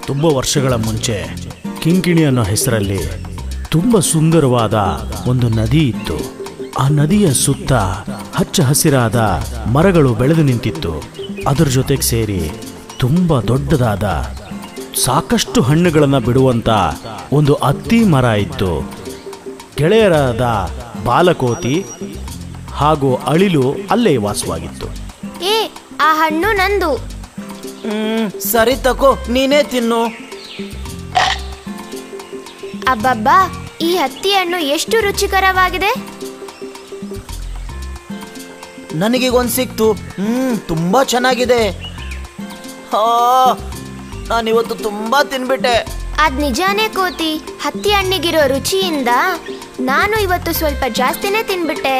ತುಂಬ ವರ್ಷಗಳ ಮುಂಚೆ ಕಿಂಕಿಣಿ ಅನ್ನೋ ಹೆಸರಲ್ಲಿ ತುಂಬ ಸುಂದರವಾದ ಒಂದು ನದಿ ಇತ್ತು. ಆ ನದಿಯ ಸುತ್ತ ಹಚ್ಚ ಹಸಿರಾದ ಮರಗಳು ಬೆಳೆದು ನಿಂತಿತ್ತು. ಅದರ ಜೊತೆಗೆ ಸೇರಿ ತುಂಬ ದೊಡ್ಡದಾದ ಸಾಕಷ್ಟು ಹಣ್ಣುಗಳನ್ನು ಬಿಡುವಂಥ ಒಂದು ಅತ್ತಿ ಮರ ಇತ್ತು. ಗೆಳೆಯರಾದ ಬಾಲಕೋತಿ ಹಾಗೂ ಅಳಿಲು ಅಲ್ಲೇ ವಾಸವಾಗಿತ್ತು. ಏ, ಆ ಹಣ್ಣು ನಂದು. ಸರಿ ತಕೋ, ನೀನೇ ತಿನ್ನು. ಅಬ್ಬಬ್ಬಾ, ಈ ಹತ್ತಿ ಹಣ್ಣು ಎಷ್ಟು ರುಚಿಕರವಾಗಿದೆ. ನನಗೀಗೊಂದು ಸಿಕ್ತು. ತುಂಬಾ ಚೆನ್ನಾಗಿದೆ. ನಾನಿವತ್ತು ತುಂಬಾ ತಿನ್ಬಿಟ್ಟೆ. ಅದ್ ನಿಜಾನೇ ಕೋತಿ. ಹತ್ತಿ ಹಣ್ಣಿಗಿರೋ ರುಚಿಯಿಂದ ನಾನು ಇವತ್ತು ಸ್ವಲ್ಪ ಜಾಸ್ತಿನೇ ತಿನ್ಬಿಟ್ಟೆ.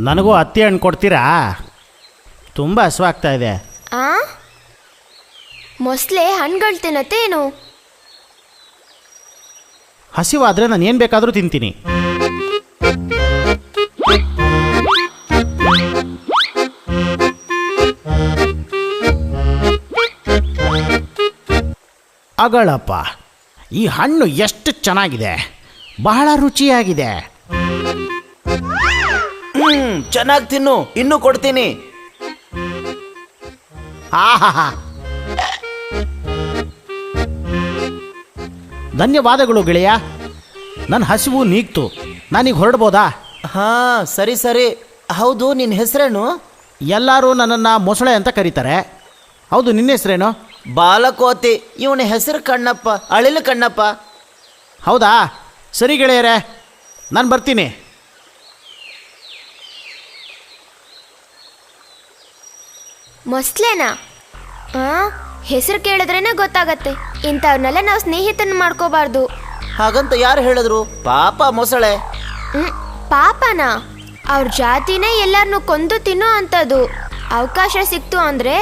ನನಗೂ ಹತ್ತಿ ಹಣ್ಣು ಕೊಡ್ತೀರಾ? ತುಂಬ ಹಸುವಾಗ್ತಾ ಇದೆ. ಆ ಮೊಸಳೆ ಹಣ್ಣುಗಳು ತಿನ್ನತ್ತೇನು? ಹಸಿವಾದರೆ ನಾನು ಏನು ಬೇಕಾದರೂ ತಿಂತೀನಿ. ಅಗಳಪ್ಪ, ಈ ಹಣ್ಣು ಎಷ್ಟು ಚೆನ್ನಾಗಿದೆ, ಬಹಳ ರುಚಿಯಾಗಿದೆ. ಚೆನ್ನಾಗಿ ತಿನ್ನು, ಇನ್ನೂ ಕೊಡ್ತೀನಿ. ಆಹಾ, ಧನ್ಯವಾದಗಳು ಗೆಳೆಯ. ನನ್ನ ಹಸಿವು ನೀಗ್ತು. ನಾನೀಗ ಹೊರಡ್ಬೋದಾ? ಹಾ, ಸರಿ ಸರಿ. ಹೌದು, ನಿನ್ನ ಹೆಸರೇನು? ಎಲ್ಲರೂ ನನ್ನನ್ನು ಮೊಸಳೆ ಅಂತ ಕರೀತಾರೆ. ಹೌದು, ನಿನ್ನ ಹೆಸರೇನು? ಬಾಲಕೋತಿ. ಇವನ ಹೆಸರು ಕಣ್ಣಪ್ಪ, ಅಳಿಲು ಕಣ್ಣಪ್ಪ. ಹೌದಾ? ಸರಿ ಗೆಳೆಯರೇ, ನಾನು ಬರ್ತೀನಿ. ಮೊಸಳೆನಾ? ಹೆಸರು ಕೇಳಿದ್ರೇನೆ ಗೊತ್ತಾಗತ್ತೆ. ಇಂಥವ್ರನ್ನೆಲ್ಲ ನಾವು ಸ್ನೇಹಿತನ ಮಾಡ್ಕೋಬಾರ್ದು. ಹಾಗಂತ ಯಾರು ಹೇಳಿದ್ರು? ಪಾಪ ಮೊಸಳೆ. ಪಾಪನಾ? ಅವ್ರ ಜಾತಿನೇ ಎಲ್ಲರನ್ನೂ ಕೊಂದು ತಿನ್ನೋ ಅಂಥದ್ದು. ಅವಕಾಶ ಸಿಕ್ತು ಅಂದ್ರೆ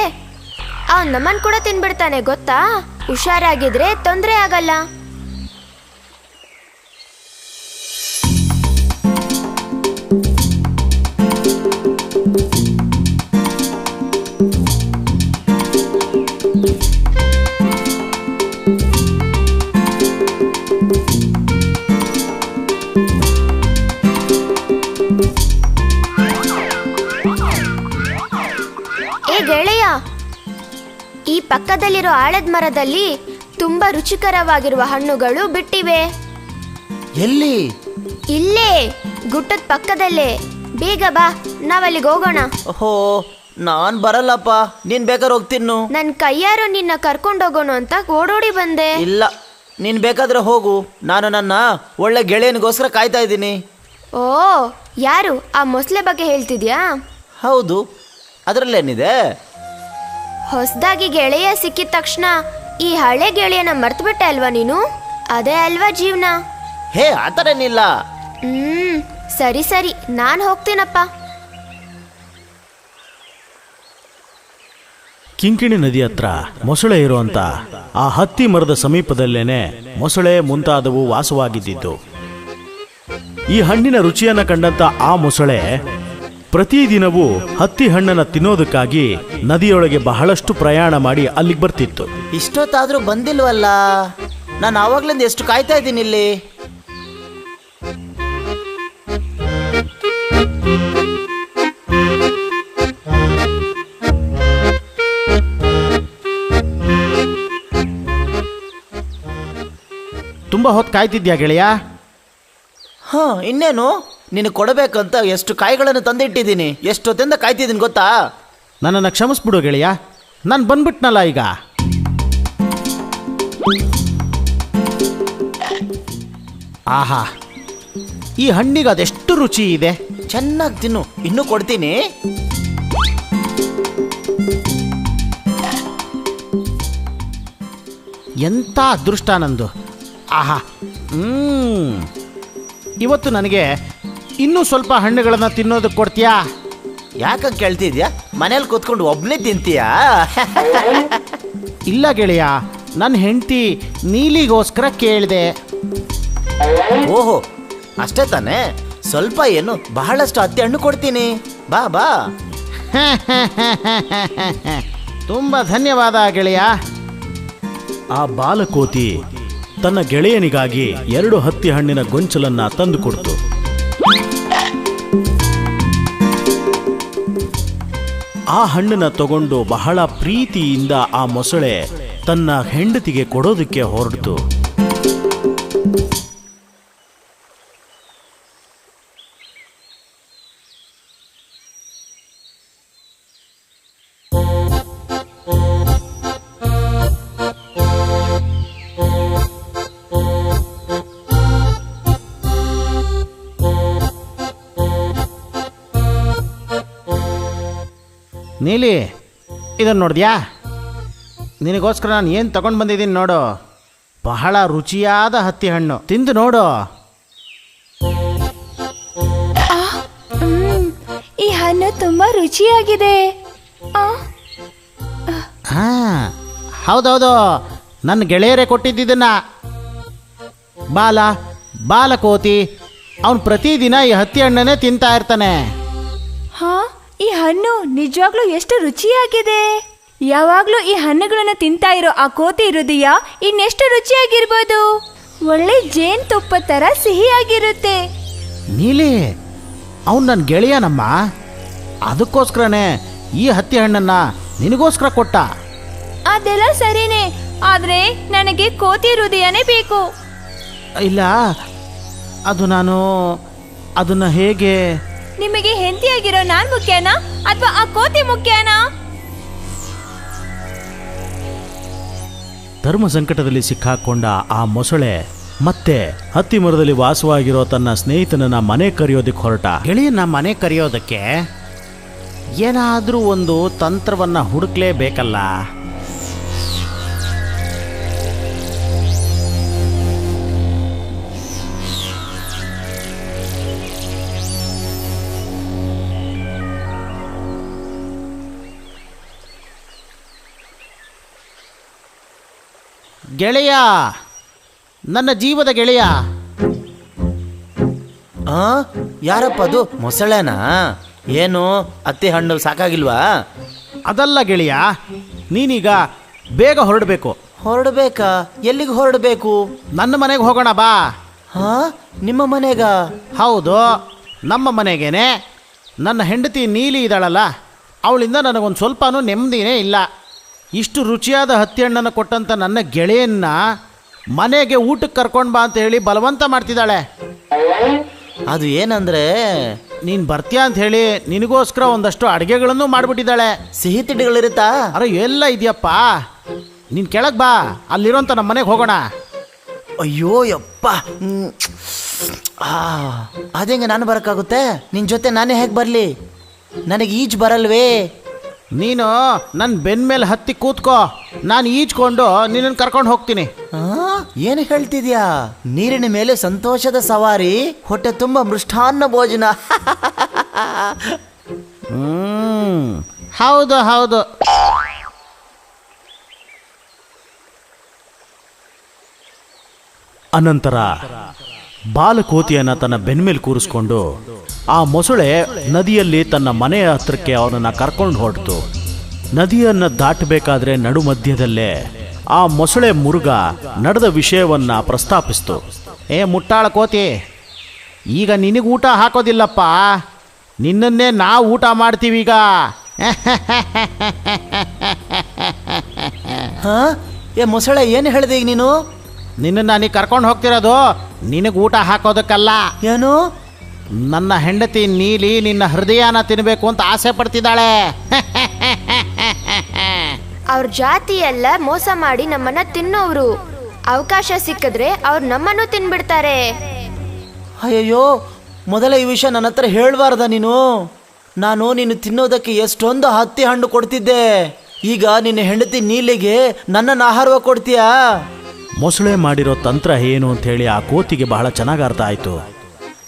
ಅವ್ನು ನಮ್ಮನ್ನು ಕೂಡ ತಿನ್ಬಿಡ್ತಾನೆ, ಗೊತ್ತಾ? ಹುಷಾರಾಗಿದ್ರೆ ತೊಂದರೆ ಆಗಲ್ಲ. ಗೆಳೆಯ, ಈ ಪಕ್ಕದಲ್ಲಿರೋ ಆಲದ ಮರದಲ್ಲಿ ತುಂಬಾ ರುಚಿಕರವಾಗಿರುವ ಹಣ್ಣುಗಳು ಬಿಟ್ಟಿವೆ. ಎಲ್ಲಿ? ಇಲ್ಲೇ, ಗುಟ್ಟದ ಪಕ್ಕದಲ್ಲೇ. ಬೇಗ ಬಾ, ನಾವಲ್ಲಿಗೆ ಹೋಗೋಣ. ಓಹೋ, ನಾನ್ ಬರಲ್ಲಪ್ಪ. ನೀನ್ ಬೇಕಾದ್ರೆ ಹೋಗ್ತಿನ್ನು. ನನ್ ಕೈಯಾರು ನಿನ್ನ ಕರ್ಕೊಂಡೋಗೋಣ ಅಂತ ಓಡೋಡಿ ಬಂದೆ. ಇಲ್ಲ, ನೀನ್ ಬೇಕಾದ್ರೆ ಹೋಗು. ನಾನು ನನ್ನ ಒಳ್ಳೆ ಗೆಳೆಯನಿಗೋಸ್ಕರ ಕಾಯ್ತಾ ಇದ್ದೀನಿ. ಓ, ಯಾರು? ಆ ಮೊಸಳೆ ಬಗ್ಗೆ ಹೇಳ್ತಿದ್ಯಾ? ಹೌದು, ಅದರಲ್ಲೇನಿದೆ? ಹೊಸದಾಗಿ ಗೆಳೆಯ ಸಿಕ್ಕಿದ ತಕ್ಷಣ ಈ ಹಳೆ ಗೆಳೆಯನ ಮರ್ತ್ಬಿಟ್ಟೆ ಅಲ್ವಾ ನೀನು? ಅದೇ ಅಲ್ವಾ ಜೀವನ. ಹೇ, ಆತರೇನಿಲ್ಲ. ಸರಿ ಸರಿ, ನಾನು ಹೋಗ್ತೀನಪ್ಪ. ಕಿಂಕಿಣಿ ನದಿ ಹತ್ರ ಮೊಸಳೆ ಇರುವಂತ ಆ ಹತ್ತಿ ಮರದ ಸಮೀಪದಲ್ಲೇನೆ ಮೊಸಳೆ ಮುಂತಾದವು ವಾಸವಾಗಿದ್ದಿದ್ದು. ಈ ಹಣ್ಣಿನ ರುಚಿಯನ್ನು ಕಂಡಂತ ಆ ಮೊಸಳೆ ಪ್ರತಿದಿನವೂ ಹತ್ತಿ ಹಣ್ಣನ್ನು ತಿನ್ನೋದಕ್ಕಾಗಿ ನದಿಯೊಳಗೆ ಬಹಳಷ್ಟು ಪ್ರಯಾಣ ಮಾಡಿ ಅಲ್ಲಿಗೆ ಬರ್ತಿತ್ತು. ಇಷ್ಟೊತ್ತಾದ್ರೂ ಬಂದಿಲ್ವಲ್ಲ? ನಾನು ಆವಾಗ್ಲಿಂದ ಎಷ್ಟು ಕಾಯ್ತಾ ಇದ್ದೀನಿ ಇಲ್ಲಿ. ತುಂಬಾ ಹೊತ್ತು ಕಾಯ್ತಿದ್ಯಾ ಗೆಳೆಯ? ಇನ್ನೇನು, ನಿನಗೆ ಕೊಡಬೇಕಂತ ಎಷ್ಟು ಕಾಯಿಗಳನ್ನು ತಂದಿಟ್ಟಿದ್ದೀನಿ. ಎಷ್ಟೊತ್ತಿಂದ ಕಾಯ್ತಿದ್ದೀನಿ ಗೊತ್ತಾ? ನನ್ನನ್ನು ಕ್ಷಮಿಸ್ಬಿಡು ಗೆಳೆಯ, ನಾನು ಬಂದ್ಬಿಟ್ನಲ್ಲ ಈಗ. ಆಹಾ, ಈ ಹಣ್ಣಿಗೆ ಅದೆಷ್ಟು ರುಚಿ ಇದೆ. ಚೆನ್ನಾಗಿ ತಿನ್ನು, ಇನ್ನೂ ಕೊಡ್ತೀನಿ. ಎಂಥ ಅದೃಷ್ಟ ನಂದು. ಆಹಾ, ಇವತ್ತು ನನಗೆ ಇನ್ನೂ ಸ್ವಲ್ಪ ಹಣ್ಣುಗಳನ್ನು ತಿನ್ನೋದಕ್ಕೆ ಕೊಡ್ತೀಯಾ? ಯಾಕಂಗ್ ಕೇಳ್ತಿದ್ಯಾ? ಮನೇಲಿ ಕೂತ್ಕೊಂಡು ಒಬ್ನೇ ತಿಂತೀಯಾ? ಇಲ್ಲ ಗೆಳೆಯ, ನನ್ನ ಹೆಂಡತಿ ನೀಲಿಗೋಸ್ಕರ ಕೇಳಿದೆ. ಓಹೋ, ಅಷ್ಟೇ ತಾನೇ? ಸ್ವಲ್ಪ ಏನು, ಬಹಳಷ್ಟು ಹತ್ತಿ ಹಣ್ಣು ಕೊಡ್ತೀನಿ. ಬಾ ಬಾ. ತುಂಬ ಧನ್ಯವಾದ ಗೆಳೆಯ. ಆ ಬಾಲಕೋತಿ ತನ್ನ ಗೆಳೆಯನಿಗಾಗಿ 2 ಹತ್ತಿ ಹಣ್ಣಿನ ಗೊಂಚಲನ್ನ ತಂದುಕೊಡ್ತು. ಆ ಹಣ್ಣನ್ನ ತಗೊಂಡು ಬಹಳ ಪ್ರೀತಿಯಿಂದ ಆ ಮೊಸಳೆ ತನ್ನ ಹೆಂಡತಿಗೆ ಕೊಡೋದಕ್ಕೆ ಹೊರಡ್ತು. ನೀಲಿ, ಇದನ್ನು ನೋಡಿದ್ಯಾ? ನಿನಗೋಸ್ಕರ ನಾನು ಏನು ತಗೊಂಡು ಬಂದಿದ್ದೀನಿ ನೋಡು. ಬಹಳ ರುಚಿಯಾದ ಹತ್ತಿ ಹಣ್ಣು, ತಿಂದು ನೋಡು. ಈ ಹಣ್ಣು ತುಂಬಾ ರುಚಿಯಾಗಿದೆ. ಹಾಂ, ಹೌದೌದು, ನನ್ನ ಗೆಳೆಯರೇ ಕೊಟ್ಟಿದ್ದನ್ನ. ಬಾಲಕೋತಿ ಅವನು ಪ್ರತಿದಿನ ಈ ಹತ್ತಿ ಹಣ್ಣನ್ನೇ ತಿಂತಾ ಇರ್ತಾನೆ. ಹಾ, ಈ ಹಣ್ಣು ನಿಜವಾಗ್ಲೂ ಎಷ್ಟು ರುಚಿಯಾಗಿದೆ. ಯಾವಾಗ್ಲೂ ಈ ಹಣ್ಣುಗಳನ್ನ ತಿಂತಾ ಇರೋ ಆ ಕೋತಿ ಹೃದಯ ಇನ್ನೆಷ್ಟು ರುಚಿಯಾಗಿರ್ಬೋದು. ಒಳ್ಳೆ ಜೇನುತುಪ್ಪ ತರ ಸಿಹಿಯಾಗಿರುತ್ತೆ. ನೀಲಿ, ಅವನು ನನ್ನ ಗೆಳೆಯನಮ್ಮ. ಅದಕ್ಕೋಸ್ಕರನೇ ಈ ಹತ್ತಿ ಹಣ್ಣನ್ನ ನಿನಗೋಸ್ಕರ ಕೊಟ್ಟ. ಅದೆಲ್ಲ ಸರಿನೇ, ಆದ್ರೆ ನನಗೆ ಕೋತಿ ಹೃದಯನೇ ಬೇಕು. ಇಲ್ಲ, ಅದನ್ನ ಹೇಗೆ? ನಿಮಗೆ ಹೆಂಡತಿಯಾಗಿರೋ ನಾನ್ ಮುಖ್ಯನಾ ಅಥವಾ ಆ ಕೋತಿ ಮುಖ್ಯನಾ? ಧರ್ಮ ಸಂಕಟದಲ್ಲಿ ಸಿಕ್ಕಾಕೊಂಡ ಆ ಮೊಸಳೆ ಮತ್ತೆ ಹತ್ತಿ ಮರದಲ್ಲಿ ವಾಸವಾಗಿರೋ ತನ್ನ ಸ್ನೇಹಿತನನ್ನ ಮನೆ ಕರೆಯೋದಕ್ಕೆ ಹೊರಟ. ಗೆಳೆಯನ್ನ ಮನೆ ಕರೆಯೋದಕ್ಕೆ ಏನಾದರೂ ಒಂದು ತಂತ್ರವನ್ನ ಹುಡುಕ್ಲೇಬೇಕಲ್ಲ. ಗೆಳೆಯ, ನನ್ನ ಜೀವದ ಗೆಳೆಯ. ಯಾರಪ್ಪ ಅದು? ಮೊಸಳೆನಾ? ಏನು ಹತ್ತಿ ಹಣ್ಣು ಸಾಕಾಗಿಲ್ವಾ? ಅದಲ್ಲ ಗೆಳೆಯ, ನೀನೀಗ ಬೇಗ ಹೊರಡಬೇಕು. ಹೊರಡಬೇಕಾ? ಎಲ್ಲಿಗೆ ಹೊರಡಬೇಕು? ನನ್ನ ಮನೆಗೆ ಹೋಗೋಣ ಬಾ. ಹಾ, ನಿಮ್ಮ ಮನೆಗ? ಹೌದು, ನಮ್ಮ ಮನೆಗೇನೆ. ನನ್ನ ಹೆಂಡತಿ ನೀಲಿ ಇದ್ದಾಳಲ್ಲ, ಅವಳಿಂದ ನನಗೊಂದು ಸ್ವಲ್ಪನೂ ನೆಮ್ಮದಿನೇ ಇಲ್ಲ. ಇಷ್ಟು ರುಚಿಯಾದ ಹತ್ತಿ ಹಣ್ಣನ್ನು ಕೊಟ್ಟಂಥ ನನ್ನ ಗೆಳೆಯನ್ನ ಮನೆಗೆ ಊಟಕ್ಕೆ ಕರ್ಕೊಂಡು ಬಾ ಅಂತ ಹೇಳಿ ಬಲವಂತ ಮಾಡ್ತಿದ್ದಾಳೆ. ಅದು ಏನಂದ್ರೆ, ನೀನು ಬರ್ತೀಯಾ ಅಂತ ಹೇಳಿ ನಿನಗೋಸ್ಕರ ಒಂದಷ್ಟು ಅಡುಗೆಗಳನ್ನು ಮಾಡಿಬಿಟ್ಟಿದ್ದಾಳೆ. ಸಿಹಿ ತಿಂಡಿಗಳಿರುತ್ತಾ? ಅರೆ, ಎಲ್ಲ ಇದೆಯಪ್ಪ. ನೀನು ಕೆಳಗೆ ಬಾ, ಅಲ್ಲಿರೋಂಥ ನಮ್ಮ ಮನೆಗೆ ಹೋಗೋಣ. ಅಯ್ಯೋ ಯಪ್ಪ, ಅದೇಂಗೆ ನಾನು ಬರೋಕ್ಕಾಗುತ್ತೆ? ನಿನ್ನ ಜೊತೆ ನಾನೇ ಹೇಗೆ ಬರಲಿ? ನನಗೆ ಈಜು ಬರಲ್ವೇ? ನೀನು ನನ್ನ ಬೆನ್ನ ಮೇಲೆ ಹತ್ತಿ ಕೂತ್ಕೋ, ನಾನು ಈಜ್ಕೊಂಡು ನಿನ್ನನ್ನು ಕರ್ಕೊಂಡು ಹೋಗ್ತೀನಿ. ಏನು ಹೇಳ್ತಿದ್ಯಾ? ನೀರಿನ ಮೇಲೆ ಸಂತೋಷದ ಸವಾರಿ, ಹೊಟ್ಟೆ ತುಂಬ ಮೃಷ್ಟಾನ್ನ ಭೋಜನ. ಹೌದು ಹೌದು. ಅನಂತರ ಬಾಲಕೋತಿಯನ್ನ ತನ್ನ ಬೆನ್ಮೇಲೆ ಕೂರಿಸ್ಕೊಂಡು ಆ ಮೊಸಳೆ ನದಿಯಲ್ಲಿ ತನ್ನ ಮನೆಯ ಹತ್ರಕ್ಕೆ ಅವನನ್ನು ಕರ್ಕೊಂಡು ಹೊರಟಿತು. ನದಿಯನ್ನು ದಾಟಬೇಕಾದ್ರೆ ನಡು ಮಧ್ಯದಲ್ಲೇ ಆ ಮೊಸಳೆ ಮುರುಗ ನಡೆದ ವಿಷಯವನ್ನ ಪ್ರಸ್ತಾಪಿಸ್ತು. ಮುಟ್ಟಾಳ ಕೋತಿ, ಈಗ ನಿನಗೆ ಊಟ ಹಾಕೋದಿಲ್ಲಪ್ಪ, ನಿನ್ನನ್ನೇ ನಾವು ಊಟ ಮಾಡ್ತೀವಿ ಈಗ. ಮೊಸಳೆ, ಏನು ಹೇಳಿದೆ ಈಗ ನೀನು? ನಿನ್ನನ್ನು ನೀ ಕರ್ಕೊಂಡು ಹೋಗ್ತಿರೋದು ನಿನಗೆ ಊಟ ಹಾಕೋದಕ್ಕಲ್ಲ. ಏನು? ನನ್ನ ಹೆಂಡತಿ ನೀಲಿ ನಿನ್ನ ಹೃದಯನ ತಿನ್ನಬೇಕು ಅಂತ ಆಸೆ ಪಡ್ತಿದ್ದಾಳೆ. ಅವ್ರ ಜಾತಿ ಎಲ್ಲ ಮೋಸ ಮಾಡಿ ನಮ್ಮನ್ನ ತಿನ್ನೋರು. ಅವಕಾಶ ಸಿಕ್ಕಿದ್ರೆ ಅವ್ರು ನಮ್ಮನ್ನು ತಿನ್ಬಿಡ್ತಾರೆ. ಅಯ್ಯಯ್ಯೋ, ಮೊದಲ ಈ ವಿಷಯ ನನ್ನ ಹತ್ರ ಹೇಳ್ಬಾರ್ದ ನೀನು? ನಾನು ನೀನು ತಿನ್ನೋದಕ್ಕೆ ಎಷ್ಟೊಂದು ಹತ್ತಿ ಹಣ್ಣು ಕೊಡ್ತಿದ್ದೆ. ಈಗ ನಿನ್ನ ಹೆಂಡತಿ ನೀಲಿಗೆ ನನ್ನನ್ನು ಆಹಾರವಾಗಿ ಕೊಡ್ತೀಯಾ? ಮೊಸಳೆ ಮಾಡಿರೋ ತಂತ್ರ ಏನು ಅಂತ ಹೇಳಿ ಆ ಕೋತಿಗೆ ಬಹಳ ಚೆನ್ನಾಗಿ ಅರ್ಥ ಆಯಿತು.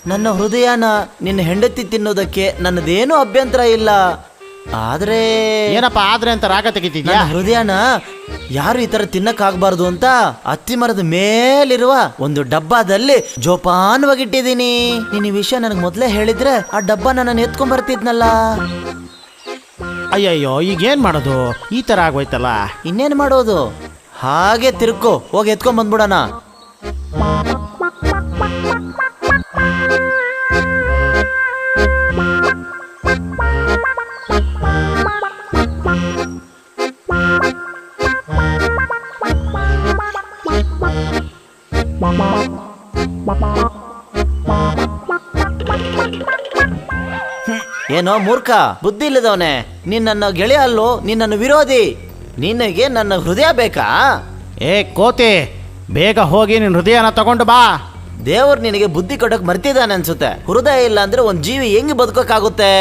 ನನ್ನ ಹೃದಯನ ನಿನ್ನ ಹೆಂಡತಿ ತಿನ್ನೋದಕ್ಕೆ ನನ್ನದೇನೂ ಅಭ್ಯಂತರ ಇಲ್ಲ. ಆದ್ರೆ ಏನಪ್ಪ ಆದ್ರೆ ಅಂತ ರಾಗ ತೆಗಿತಿದ್ಯಾ? ನನ್ನ ಹೃದಯನ ಯಾರು ಈ ತರ ತಿನ್ನಕ್ಕಾಗಬಾರ್ದು ಅಂತ ಅತ್ತಿ ಮರದ ಮೇಲಿರುವ ಒಂದು ಡಬ್ಬಾದಲ್ಲಿ ಜೋಪಾನವಾಗಿಟ್ಟಿದ್ದೀನಿ. ನೀನ್ ಈ ವಿಷಯ ನನಗೆ ಮೊದಲೇ ಹೇಳಿದ್ರೆ ಆ ಡಬ್ಬನ ನಾನು ಎತ್ಕೊಂಡ್ ಬರ್ತಿದ್ನಲ್ಲ. ಅಯ್ಯಯ್ಯೋ, ಈಗೇನ್ ಮಾಡೋದು? ಈ ತರ ಆಗೋಯ್ತಲ್ಲ. ಇನ್ನೇನು ಮಾಡೋದು? ಹಾಗೆ ತಿರ್ಕೋ, ಹೋಗಿ ಎತ್ಕೊಂಡ್ ಬಂದ್ಬಿಡೋಣ. ಏನೋ ಮೂರ್ಖ, ಬುದ್ಧಿ ಇಲ್ಲದವನೇ, ನೀನ್ ನನ್ನ ಗೆಳೆಯ ಅಲ್ಲೋ, ನೀನ್ ನನ್ನ ವಿರೋಧಿ. ನಿನಗೆ ನನ್ನ ಹೃದಯ ಬೇಕಾ? ಏ ಕೋತಿ, ಬೇಗ ಹೋಗಿ ನಿನ್ನ ಹೃದಯನ ತಗೊಂಡು ಬಾ. ದೇವ್ರು ನಿನಗೆ ಬುದ್ಧಿ ಕೊಡಕ್ ಮರ್ತಿದ್ದಾನೆ ಅನ್ಸುತ್ತೆ. ಹೃದಯ ಇಲ್ಲ ಅಂದ್ರೆ ಒಂದ್ ಜೀವಿ ಹೆಂಗ್ ಬದುಕೋಕ್ಕಾಗುತ್ತೆ?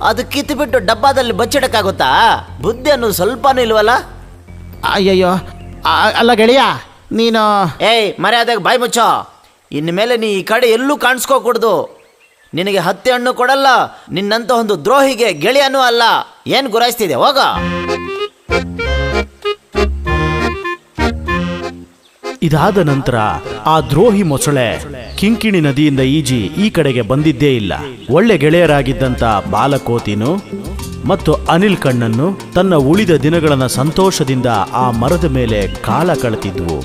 ಅದು ಕಿತ್ಬಿಟ್ಟು ಡಬ್ಬಾದಲ್ಲಿ ಬಚ್ಚಿಡಕ್ಕಾಗುತ್ತಾ? ಬುದ್ಧಿ ಅನ್ನೋದು ಸ್ವಲ್ಪನೂ ಇಲ್ವಲ್ಲ? ಅಯ್ಯಯ್ಯೋ, ಅಲ್ಲ ಗೆಳೆಯ, ನೀನು ಏಯ್ ಮರ್ಯಾದಾಗ ಬಾಯಿ ಮುಚ್ಚೋ. ಇನ್ಮೇಲೆ ನೀ ಈ ಕಡೆ ಎಲ್ಲೂ ಕಾಣಿಸ್ಕೋಕೂಡ್ದು. ನಿನಗೆ ಹತ್ತಿ ಹಣ್ಣು ಕೊಡಲ್ಲ, ನಿನ್ನಂತ ಒಂದು ದ್ರೋಹಿಗೆ ಗೆಳೆಯನೂ ಅಲ್ಲ. ಏನ್ ಗುರಾಯಿಸ್ತಿದೆ, ಹೋಗ. ಇದಾದ ನಂತರ ಆ ದ್ರೋಹಿ ಮೊಸಳೆ ಕಿಂಕಿಣಿ ನದಿಯಿಂದ ಈಜಿ ಈ ಕಡೆಗೆ ಬಂದಿದ್ದೇ ಇಲ್ಲ. ಒಳ್ಳೆ ಗೆಳೆಯರಾಗಿದ್ದಂತ ಬಾಲಕೋತಿನು ಮತ್ತು ಅನಿಲ್ ಕಣ್ಣನ್ನು ತನ್ನ ಉಳಿದ ದಿನಗಳನ್ನ ಸಂತೋಷದಿಂದ ಆ ಮರದ ಮೇಲೆ ಕಾಲ ಕಳೆತಿದ್ವು.